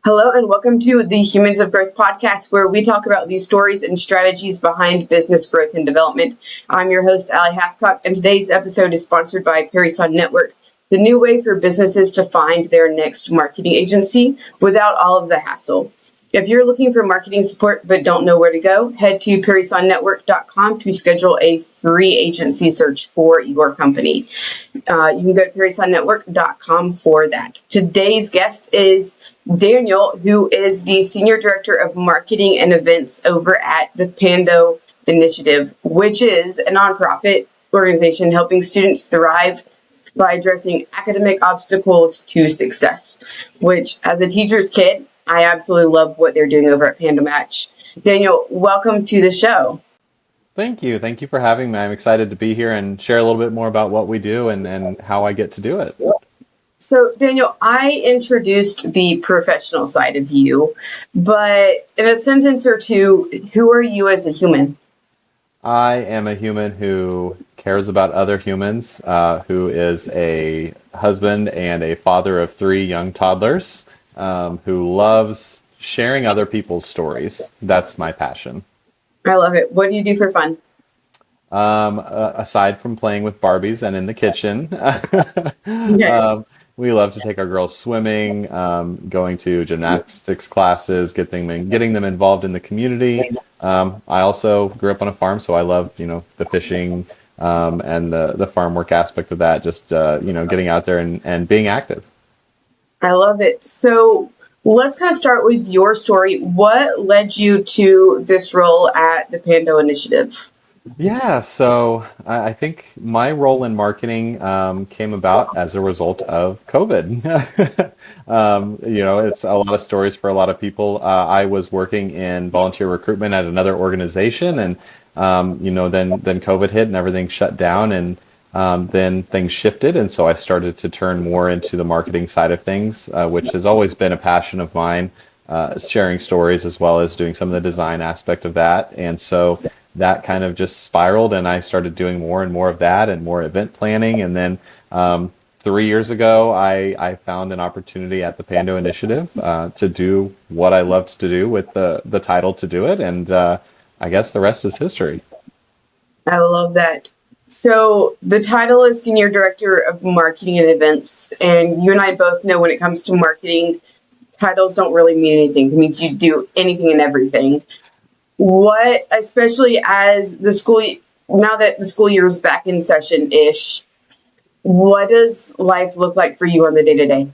Hello and welcome to the Humans of Growth podcast, where we talk about these stories and strategies behind business growth and development. I'm your host, Aly Hathcock, and today's episode is sponsored by Parison Network, the new way for businesses to find their next marketing agency without all of the hassle. If you're looking for marketing support but don't know where to go, head to parisonnetwork.com to schedule a free agency search for your company. You can go to parisonnetwork.com for that. Today's guest is Daniel, who is the Senior Director of Marketing and Events over at the Pando Initiative, which is a nonprofit organization helping students thrive by addressing academic obstacles to success, which as a teacher's kid, I absolutely love what they're doing over at Pando Match. Daniel, welcome to the show. Thank you. Thank you for having me. I'm excited to be here and share a little bit more about what we do and how I get to do it. So, Daniel, I introduced the professional side of you, but in a sentence or two, who are you as a human? I am a human who cares about other humans, who is a husband and a father of 3 young toddlers, who loves sharing other people's stories. That's my passion. I love it. What do you do for fun? Aside from playing with Barbies and in the kitchen, Okay. we love to take our girls swimming, going to gymnastics classes, getting them involved in the community. I also grew up on a farm, so I love, the fishing and the farm work aspect of that, just, getting out there and being active. I love it. So let's kind of start with your story. What led you to this role at the Pando Initiative? Yeah, so I think my role in marketing came about as a result of COVID. It's a lot of stories for a lot of people. I was working in volunteer recruitment at another organization, and then COVID hit and everything shut down, and then things shifted, and so I started to turn more into the marketing side of things, which has always been a passion of mine, sharing stories as well as doing some of the design aspect of that, and so that kind of just spiraled, and I started doing more and more of that and more event planning. And then 3 years ago, I found an opportunity at the Pando Initiative to do what I loved to do with the title to do it. And I guess the rest is history. I love that. So the title is Senior Director of Marketing and Events. And you and I both know when it comes to marketing, titles don't really mean anything. It means you do anything and everything. What, especially as now that the school year is back in session-ish, what does life look like for you on the day-to-day?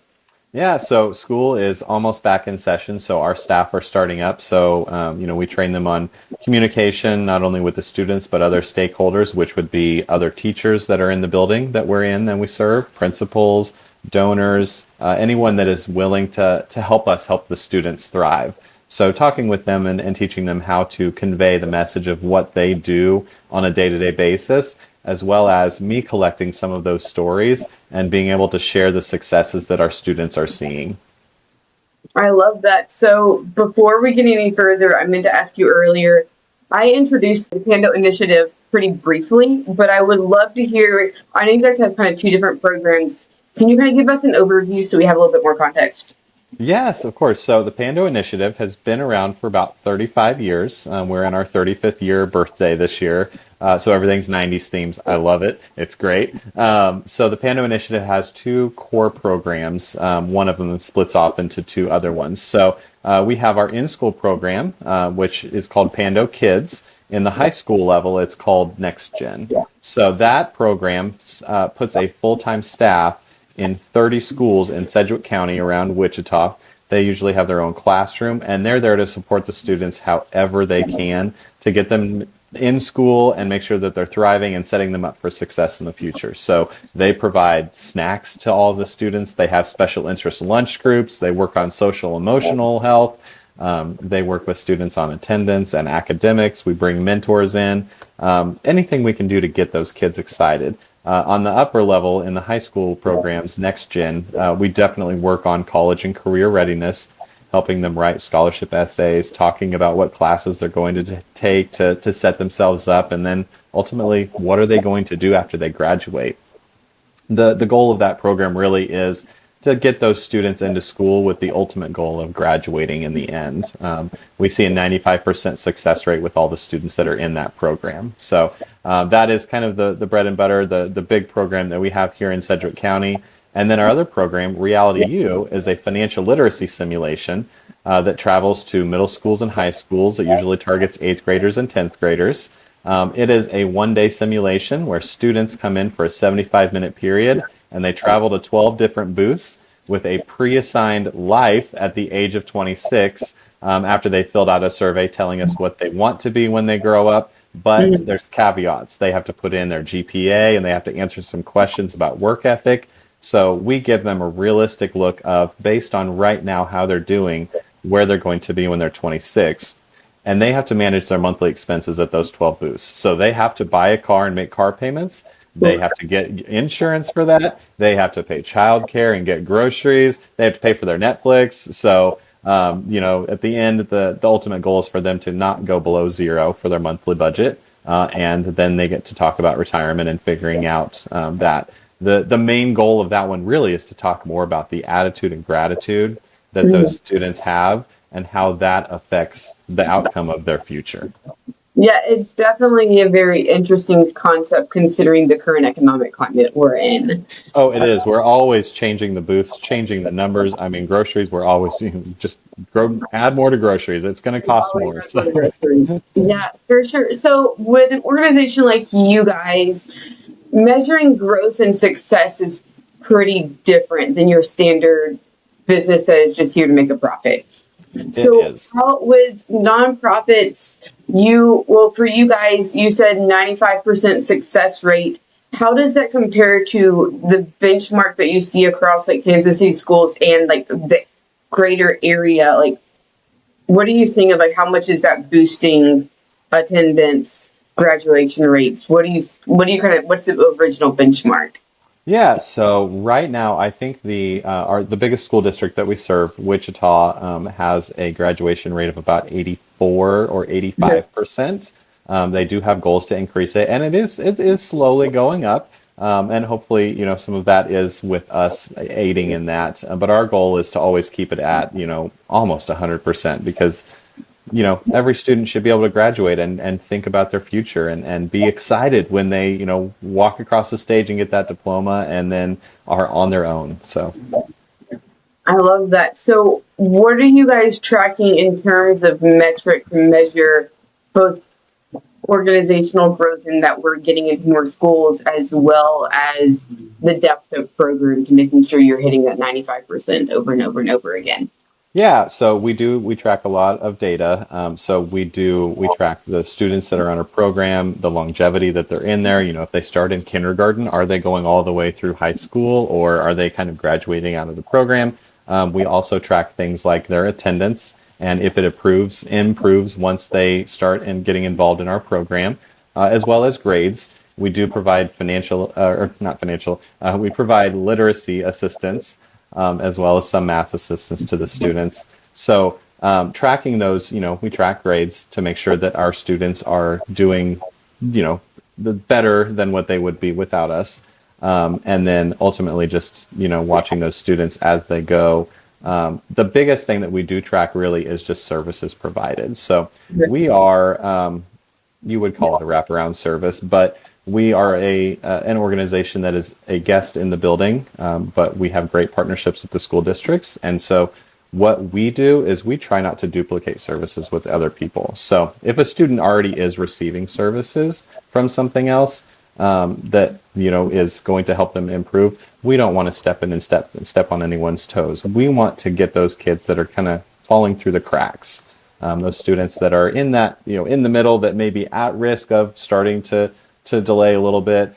Yeah, so school is almost back in session, so our staff are starting up. So, we train them on communication, not only with the students, but other stakeholders, which would be other teachers that are in the building that we're in and we serve, principals, donors, anyone that is willing to help us help the students thrive. So talking with them and teaching them how to convey the message of what they do on a day-to-day basis, as well as me collecting some of those stories and being able to share the successes that our students are seeing. I love that. So before we get any further, I meant to ask you earlier, I introduced the Pando Initiative pretty briefly, but I would love to hear, I know you guys have kind of 2 different programs. Can you kind of give us an overview so we have a little bit more context? Yes, of course. So the Pando Initiative has been around for about 35 years. We're in our 35th year birthday this year. So everything's 90s themes. I love it. It's great. So the Pando Initiative has 2 core programs. One of them splits off into 2 other ones. So we have our in-school program, which is called Pando Kids. In the high school level, it's called Next Gen. So that program puts a full-time staff in 30 schools in Sedgwick County around Wichita. They usually have their own classroom, and they're there to support the students however they can to get them in school and make sure that they're thriving and setting them up for success in the future. So they provide snacks to all the students. They have special interest lunch groups. They work on social emotional health. They work with students on attendance and academics. We bring mentors in. Anything we can do to get those kids excited. On the upper level in the high school programs, Next Gen, we definitely work on college and career readiness, helping them write scholarship essays, talking about what classes they're going to take to set themselves up, and then ultimately, what are they going to do after they graduate. The goal of that program really is to get those students into school with the ultimate goal of graduating in the end. We see a 95% success rate with all the students that are in that program. So that is kind of the bread and butter, the big program that we have here in Sedgwick County. And then our other program, Reality U, is a financial literacy simulation that travels to middle schools and high schools. It usually targets 8th graders and 10th graders. It is a one-day simulation where students come in for a 75-minute period, and they travel to 12 different booths with a pre-assigned life at the age of 26 after they filled out a survey telling us what they want to be when they grow up. But there's caveats. They have to put in their GPA, and they have to answer some questions about work ethic. So we give them a realistic look of, based on right now how they're doing, where they're going to be when they're 26. And they have to manage their monthly expenses at those 12 booths. So they have to buy a car and make car payments. They have to get insurance for that. They have to pay childcare and get groceries. They have to pay for their Netflix. So, at the end, the ultimate goal is for them to not go below zero for their monthly budget. And then they get to talk about retirement and figuring out that. The main goal of that one really is to talk more about the attitude and gratitude that those students have and how that affects the outcome of their future. Yeah, it's definitely a very interesting concept considering the current economic climate we're in. Oh, it is. We're always changing the booths, changing the numbers. I mean, groceries, we're always just add more to groceries. It's going to cost more. So. Yeah, for sure. So with an organization like you guys, measuring growth and success is pretty different than your standard business that is just here to make a profit. So how, with nonprofits, for you guys, you said 95% success rate. How does that compare to the benchmark that you see across like Kansas City schools and like the greater area? Like, what are you seeing of like how much is that boosting attendance, graduation rates? What's the original benchmark? Yeah, so right now, I think the biggest school district that we serve, Wichita, has a graduation rate of about 84 or 85%. They do have goals to increase it, and it is slowly going up. And hopefully, some of that is with us aiding in that. But our goal is to always keep it at, almost 100%, because every student should be able to graduate and think about their future and be excited when they, walk across the stage and get that diploma and then are on their own. So I love that. So what are you guys tracking in terms of metric to measure both organizational growth and that we're getting into more schools, as well as the depth of programs, making sure you're hitting that 95% over and over and over again? Yeah, so we track a lot of data. So we track the students that are on our program, the longevity that they're in there. If they start in kindergarten, are they going all the way through high school, or are they kind of graduating out of the program? We also track things like their attendance, and if it improves once they start and getting involved in our program, as well as grades. We do provide we provide literacy assistance, as well as some math assistance to the students. So tracking those, we track grades to make sure that our students are doing, the better than what they would be without us. And then ultimately just, watching those students as they go. The biggest thing that we do track really is just services provided. So we are, you would call it a wraparound service, but we are an organization that is a guest in the building, but we have great partnerships with the school districts. And so what we do is we try not to duplicate services with other people. So if a student already is receiving services from something else that is going to help them improve, we don't want to step in and step on anyone's toes. We want to get those kids that are kind of falling through the cracks. Those students that are in that, in the middle, that may be at risk of starting to delay a little bit.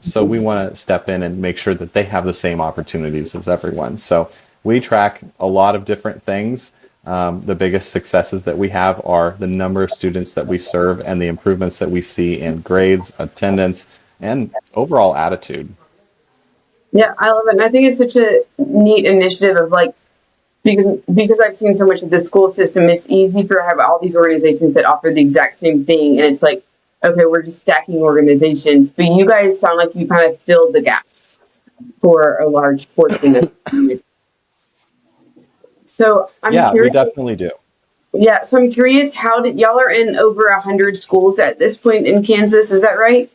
So we want to step in and make sure that they have the same opportunities as everyone. So we track a lot of different things. The biggest successes that we have are the number of students that we serve and the improvements that we see in grades, attendance, and overall attitude. Yeah, I love it. And I think it's such a neat initiative of like, because I've seen so much of the school system, it's easy for have all these organizations that offer the exact same thing. And it's like, okay, we're just stacking organizations. But you guys sound like you kind of filled the gaps. for a large portion of it. So I'm Yeah, we curious. definitely do. Yeah, so I'm curious, how did y'all are in over 100 schools at this point in Kansas? Is that right?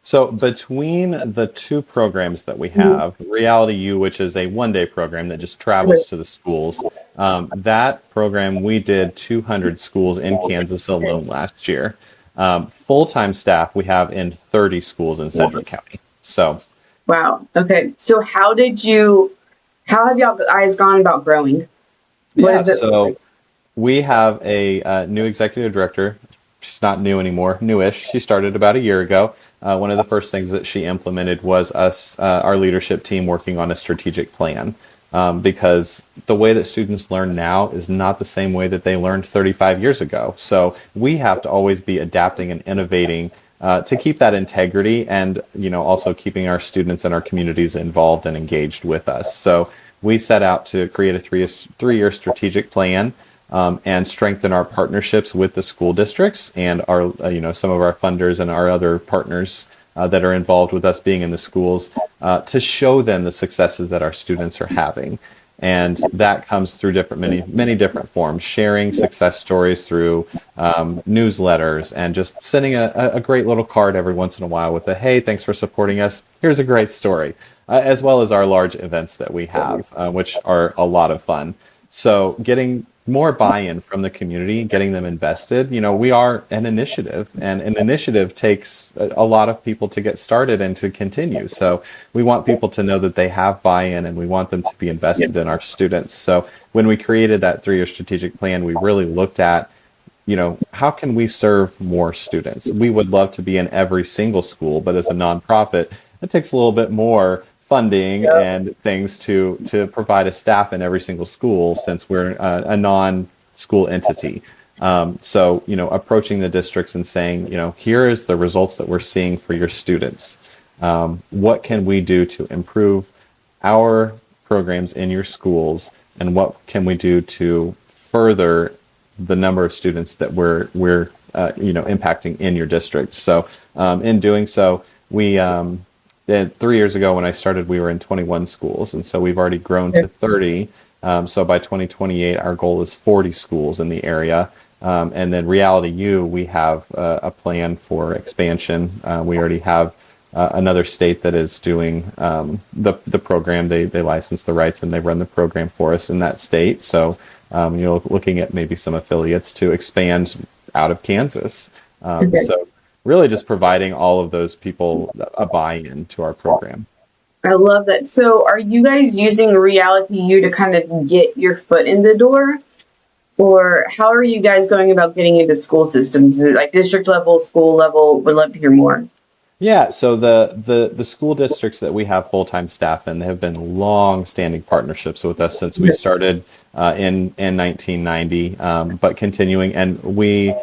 So between the two programs that we Mhm. have, Reality U, which is a one-day program that just travels to the schools, that program we did 200 schools in Kansas alone last year. Full-time staff we have in 30 schools in Sedgwick County. So Wow. Okay. So how have y'all guys gone about growing? What yeah, does it look so like? we have a new executive director. She's not new anymore, newish. She started about a year ago. One of the first things that she implemented was our leadership team, working on a strategic plan. Because the way that students learn now is not the same way that they learned 35 years ago. So we have to always be adapting and innovating to keep that integrity, and also keeping our students and our communities involved and engaged with us. So we set out to create a three-year strategic plan, and strengthen our partnerships with the school districts and our some of our funders and our other partners that are involved with us being in the schools, to show them the successes that our students are having. And that comes through many different forms, sharing success stories through newsletters, and just sending a great little card every once in a while with a, hey, thanks for supporting us, here's a great story, as well as our large events that we have, which are a lot of fun. So getting more buy-in from the community, getting them invested. We are an initiative, and an initiative takes a lot of people to get started and to continue. So we want people to know that they have buy-in, and we want them to be invested in our students. So when we created that three-year strategic plan, we really looked at, how can we serve more students? We would love to be in every single school, but as a nonprofit, it takes a little bit more funding and things to provide a staff in every single school, since we're a non-school entity. So, approaching the districts and saying, here is the results that we're seeing for your students. What can we do to improve our programs in your schools, and what can we do to further the number of students that we're impacting in your district? So in doing so, we 3 years ago when I started, we were in 21 schools, and so we've already grown to 30. So by 2028, our goal is 40 schools in the area. And then Reality U, we have a plan for expansion. We already have another state that is doing the program. They license the rights and they run the program for us in that state. So looking at maybe some affiliates to expand out of Kansas. Okay. So really just providing all of those people a buy-in to our program. I love that. So are you guys using Reality U to kind of get your foot in the door? Or how are you guys going about getting into school systems? Is it like district level, school level? Would love to hear more. Yeah, so the school districts that we have full-time staff in, they have been long-standing partnerships with us since we started in 1990, but continuing, and we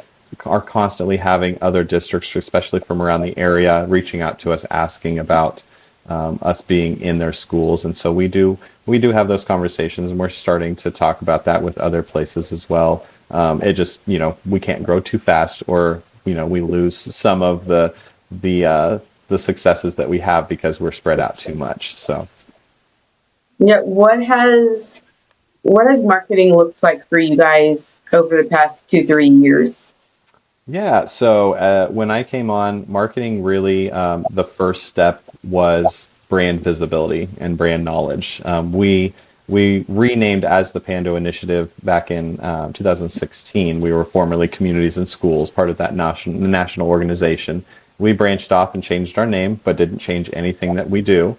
are constantly having other districts, especially from around the area, reaching out to us asking about us being in their schools, and so we do have those conversations, and we're starting to talk about that with other places as well. It just we can't grow too fast, or we lose some of the successes that we have because we're spread out too much. So Yeah, what has marketing looked like for you guys over the past 2, 3 years? yeah, so when I came on, marketing really, the first step was brand visibility and brand knowledge. We renamed as the Pando Initiative back in 2016. We were formerly Communities and Schools, part of that national organization. We branched off and changed our name, but didn't change anything that we do.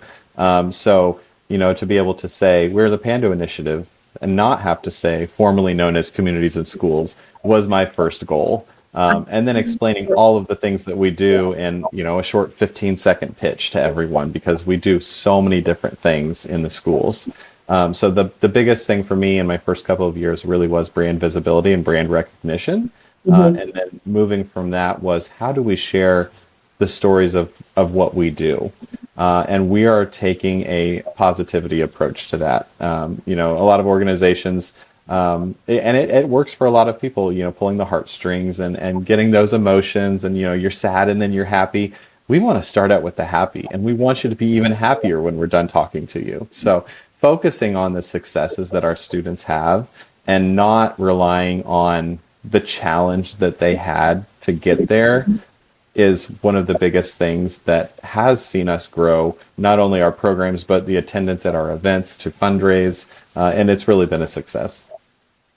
So, to be able to say we're the Pando Initiative and not have to say formerly known as Communities and Schools was my first goal. And then explaining all of the things that we do in a short 15-second pitch to everyone, because we do so many different things in the schools. So the biggest thing for me in my first couple of years really was brand visibility and brand recognition. Mhm. And then moving from that was, how do we share the stories of what we do? And we are taking a positivity approach to that. A lot of organizations, and it works for a lot of people, pulling the heartstrings and getting those emotions, and, you're sad and then you're happy. we want to start out with the happy, and we want you to be even happier when we're done talking to you. So focusing on the successes that our students have and not relying on the challenge that they had to get there is one of the biggest things that has seen us grow, not only our programs, but the attendance at our events to fundraise. And it's really been a success.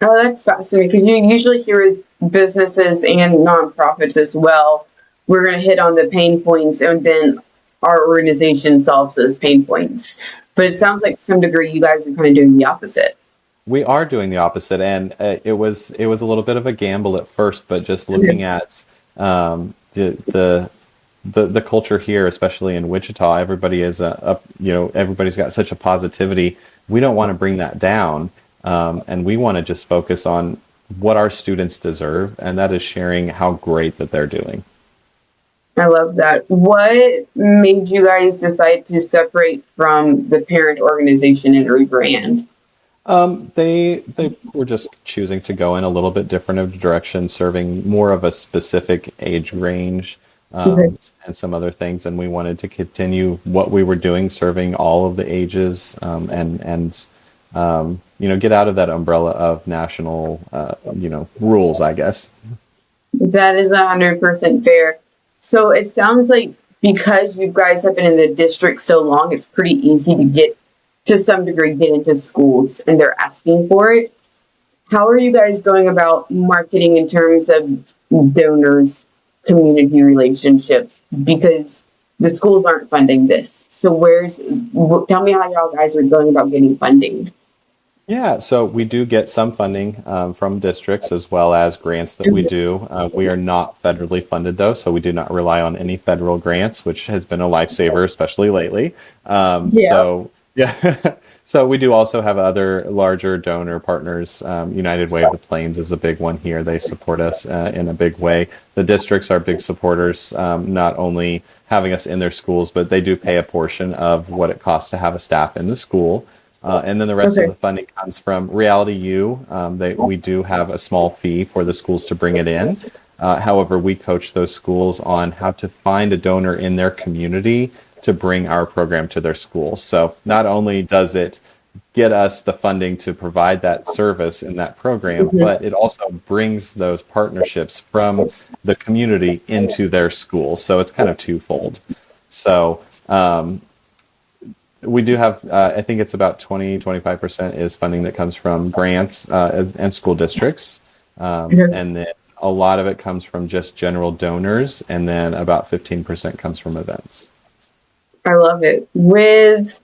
Oh, that's fascinating because you usually hear with businesses and nonprofits as well. We're going to hit on the pain points and then our organization solves those pain points. But it sounds like to some degree you guys are kind of doing the opposite. We are doing the opposite, and it was a little bit of a gamble at first, but just looking at the culture here, especially in Wichita, everybody is everybody's got such a positivity. We don't want to bring that down, and we want to just focus on what our students deserve, and that is sharing how great that they're doing. I love that. What made you guys decide to separate from the parent organization and rebrand? They were just choosing to go in a little bit different of a direction, serving more of a specific age range, Okay. and some other things. And we wanted to continue what we were doing, serving all of the ages, and get out of that umbrella of national, rules, I guess. That is 100% fair. So it sounds like because you guys have been in the district so long, it's pretty easy to get, to some degree, get into schools and they're asking for it. How are you guys going about marketing in terms of donors, community relationships? Because the schools aren't funding this. So tell me how y'all guys are going about getting funding. Yeah, so we do get some funding from districts as well as grants that we do. We are not federally funded though, so we do not rely on any federal grants, which has been a lifesaver, especially lately. Yeah. So yeah, so we do also have other larger donor partners. United Way of the Plains is a big one here. They support us in a big way. The districts are big supporters, not only having us in their schools, but they do pay a portion of what it costs to have a staff in the school. And then the rest of Okay. the funding comes from Reality U. We do have a small fee for the schools to bring it in. However, we coach those schools on how to find a donor in their community to bring our program to their school. So not only does it get us the funding to provide that service in that program, Mhm. but it also brings those partnerships from the community into their school. So it's kind of twofold. So we do have, I think it's about 25% is funding that comes from grants and school districts. Mhm. And then a lot of it comes from just general donors. And then about 15% comes from events. I love it. With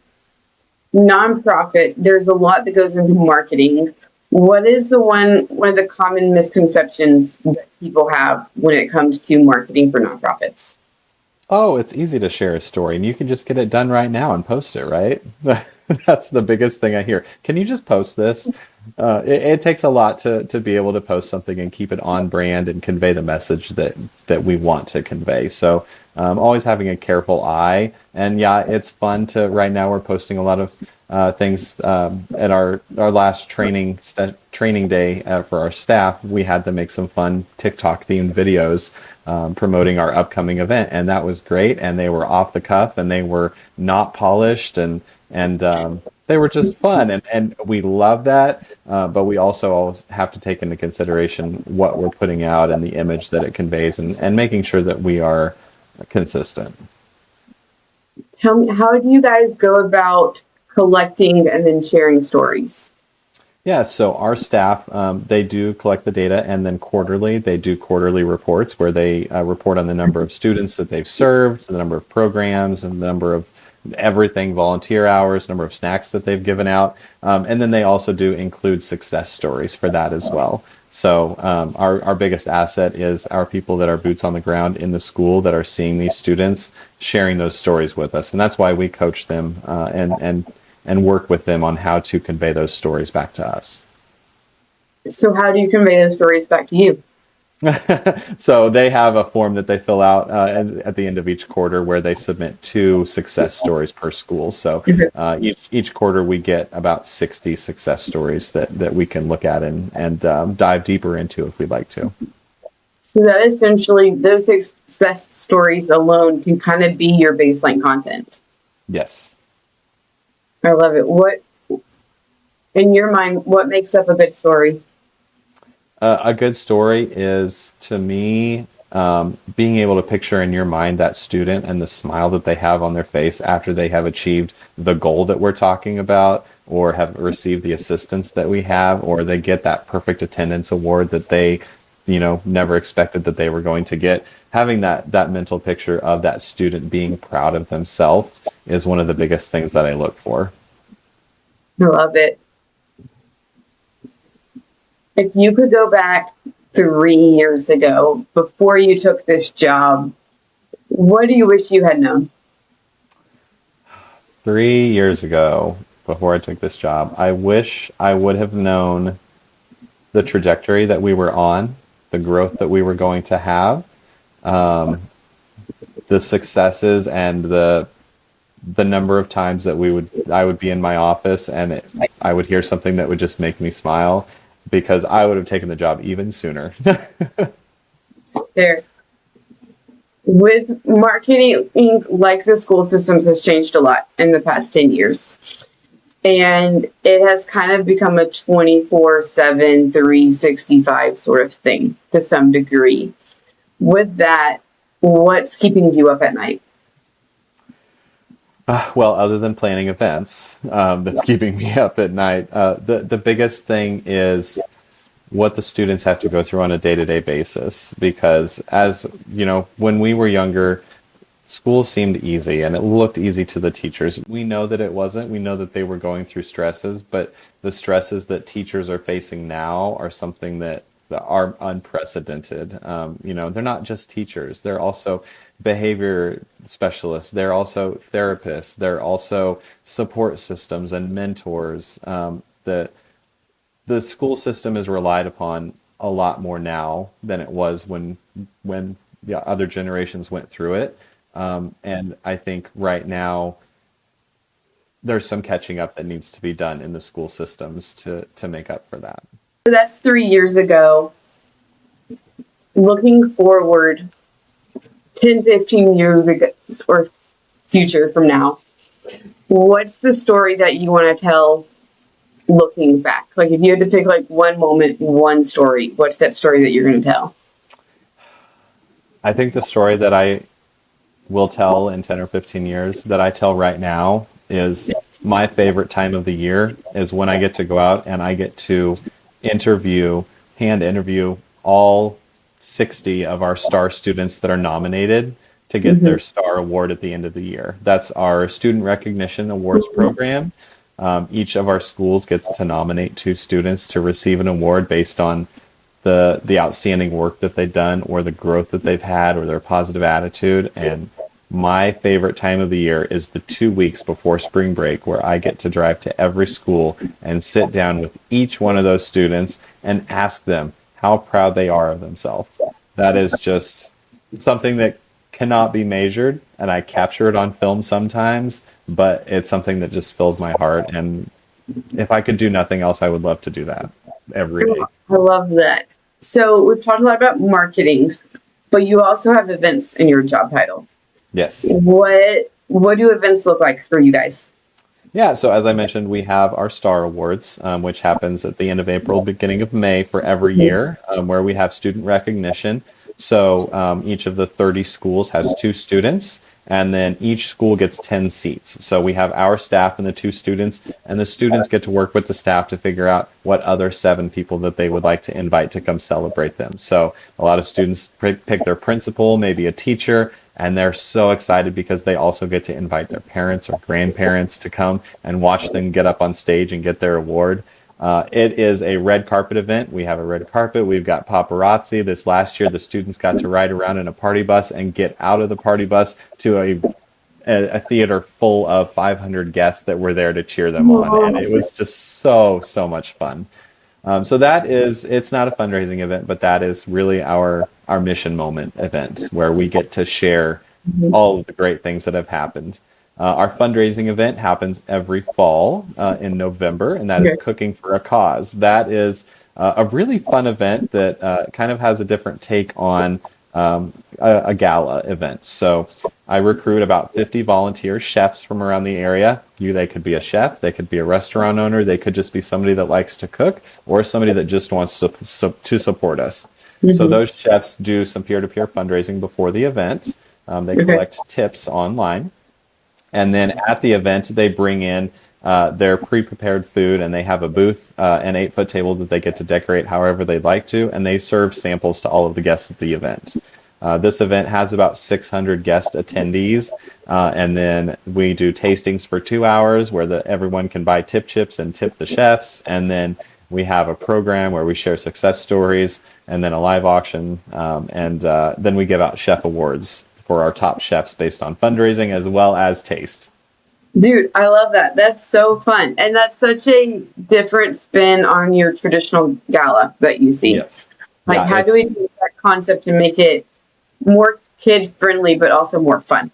nonprofit, there's a lot that goes into marketing. What is one of the common misconceptions that people have when it comes to marketing for nonprofits? Oh, it's easy to share a story, and you can just get it done right now and post it, right? That's the biggest thing I hear. Can you just post this? It takes a lot to be able to post something and keep it on brand and convey the message that we want to convey. So always having a careful eye. And yeah, it's fun to, right now we're posting a lot of things at our last training day for our staff. We had to make some fun TikTok themed videos promoting our upcoming event, and that was great. And they were off the cuff, and they were not polished, and they were just fun, and we love that. But we also always have to take into consideration what we're putting out and the image that it conveys, and making sure that we are consistent. Tell me, how do you guys go about collecting and then sharing stories? Yeah, so our staff, they do collect the data, and then quarterly, they do quarterly reports where they report on the number of students that they've served, the number of programs, and the number of everything, volunteer hours, number of snacks that they've given out. And then they also do include success stories for that as well. So our biggest asset is our people that are boots on the ground in the school that are seeing these students, sharing those stories with us. And that's why we coach them and work with them on how to convey those stories back to us. So how do you convey those stories back to you? So they have a form that they fill out at the end of each quarter where they submit 2 success stories per school. So each quarter we get about 60 success stories that we can look at and dive deeper into if we'd like to. So that essentially, those success stories alone can kind of be your baseline content. Yes. I love it. What, in your mind, what makes up a good story? A good story is, to me, being able to picture in your mind that student and the smile that they have on their face after they have achieved the goal that we're talking about, or have received the assistance that we have, or they get that perfect attendance award that they, never expected that they were going to get. Having that mental picture of that student being proud of themselves is one of the biggest things that I look for. I love it. If you could go back 3 years ago, before you took this job, what do you wish you had known? 3 years ago, before I took this job, I wish I would have known the trajectory that we were on, the growth that we were going to have, um, the successes, and the number of times that I would be in my office and I would hear something that would just make me smile, because I would have taken the job even sooner. There. With marketing, like the school systems, has changed a lot in the past 10 years. And it has kind of become a 24/7, 365 sort of thing to some degree. With that, what's keeping you up at night? Well, other than planning events, that's keeping me up at night, the biggest thing is what the students have to go through on a day-to-day basis. Because, as you know, when we were younger, school seemed easy and it looked easy to the teachers. We know that it wasn't. We know that they were going through stresses, but the stresses that teachers are facing now are something that are unprecedented. They're not just teachers, they're also behavior specialists, they're also therapists, they're also support systems and mentors. The school system is relied upon a lot more now than it was when yeah, other generations went through it. And I think right now there's some catching up that needs to be done in the school systems to make up for that. So that's 3 years ago. Looking forward 10, 15 years ago, or future from now, what's the story that you want to tell looking back? Like, if you had to pick like one moment, one story, what's that story that you're going to tell? I think the story that I will tell in 10 or 15 years, that I tell right now, is my favorite time of the year is when I get to go out and I get to interview, hand interview all 60 of our star students that are nominated to get Mm-hmm. their star award at the end of the year. That's our student recognition awards program. Each of our schools gets to nominate 2 students to receive an award based on the outstanding work that they've done, or the growth that they've had, or their positive attitude. And my favorite time of the year is the 2 weeks before spring break, where I get to drive to every school and sit down with each one of those students and ask them how proud they are of themselves. That is just something that cannot be measured, and I capture it on film sometimes, but it's something that just fills my heart. And if I could do nothing else, I would love to do that every day. I love that. So we've talked a lot about marketing, but you also have events in your job title. Yes. What do events look like for you guys? Yeah, so as I mentioned, we have our Star Awards, which happens at the end of April, beginning of May for every year, where we have student recognition. So each of the 30 schools has 2 students, and then each school gets 10 seats. So we have our staff and the 2 students, and the students get to work with the staff to figure out what other 7 people that they would like to invite to come celebrate them. So a lot of students pick their principal, maybe a teacher, and they're so excited because they also get to invite their parents or grandparents to come and watch them get up on stage and get their award. It is a red carpet event. We have a red carpet. We've got paparazzi. This last year, the students got to ride around in a party bus and get out of the party bus to a theater full of 500 guests that were there to cheer them on. And it was just so much fun. So that is, it's not a fundraising event, but that is really our mission moment event, where we get to share all of the great things that have happened. Our fundraising event happens every fall in November, and that is Okay. Cooking for a Cause. That is a really fun event that kind of has a different take on a gala event. So I recruit about 50 volunteer chefs from around the area. They could be a chef, they could be a restaurant owner, they could just be somebody that likes to cook, or somebody that just wants to support us. So Mm-hmm. those chefs do some peer-to-peer fundraising before the event. They Okay. collect tips online. And then at the event, they bring in their pre-prepared food, and they have a booth, an 8-foot table that they get to decorate however they'd like to, and they serve samples to all of the guests at the event. This event has about 600 guest attendees, and then we do tastings for 2 hours where everyone can buy tip chips and tip the chefs, and then we have a program where we share success stories, and then a live auction, and then we give out chef awards for our top chefs based on fundraising as well as taste. Dude, I love that. That's so fun. And that's such a different spin on your traditional gala that you see. Yes. Like, Yeah, how do we take that concept and make it more kid friendly, but also more fun?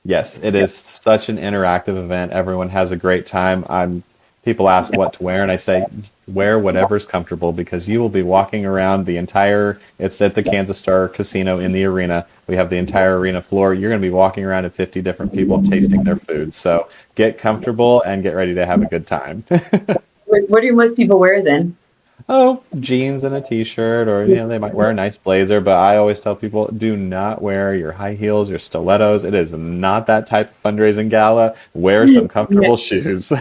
yes, it is such an interactive event. Everyone has a great time. People ask what to wear, and I say, wear whatever's comfortable because you will be walking around it's at the Kansas Star Casino in the arena. We have the entire arena floor. You're going to be walking around at 50 different people tasting their food. So get comfortable and get ready to have a good time. What do most people wear then? Oh, jeans and a t-shirt, or they might wear a nice blazer, but I always tell people, do not wear your high heels, your stilettos. It is not that type of fundraising gala. Wear some Yeah, comfortable shoes.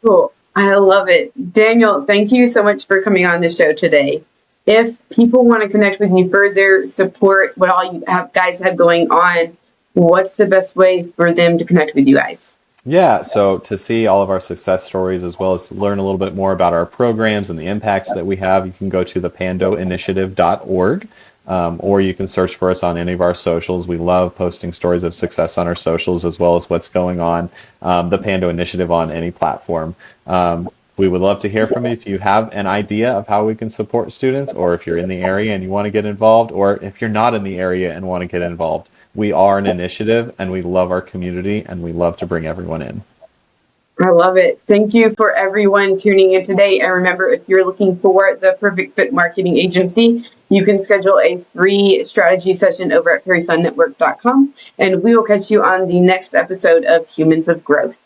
cool. I love it. Daniel, thank you so much for coming on the show today. If people want to connect with you further, support what all you guys have going on, what's the best way for them to connect with you guys? Yeah, so to see all of our success stories as well as learn a little bit more about our programs and the impacts that we have, you can go to the pandoinitiative.org, or you can search for us on any of our socials. We love posting stories of success on our socials as well as what's going on, the Pando Initiative on any platform. We would love to hear from you if you have an idea of how we can support students, or if you're in the area and you want to get involved, or if you're not in the area and want to get involved. We are an initiative and we love our community and we love to bring everyone in. I love it. Thank you for everyone tuning in today. And remember, if you're looking for the perfect fit marketing agency, you can schedule a free strategy session over at perrysunnetwork.com. And we will catch you on the next episode of Humans of Growth.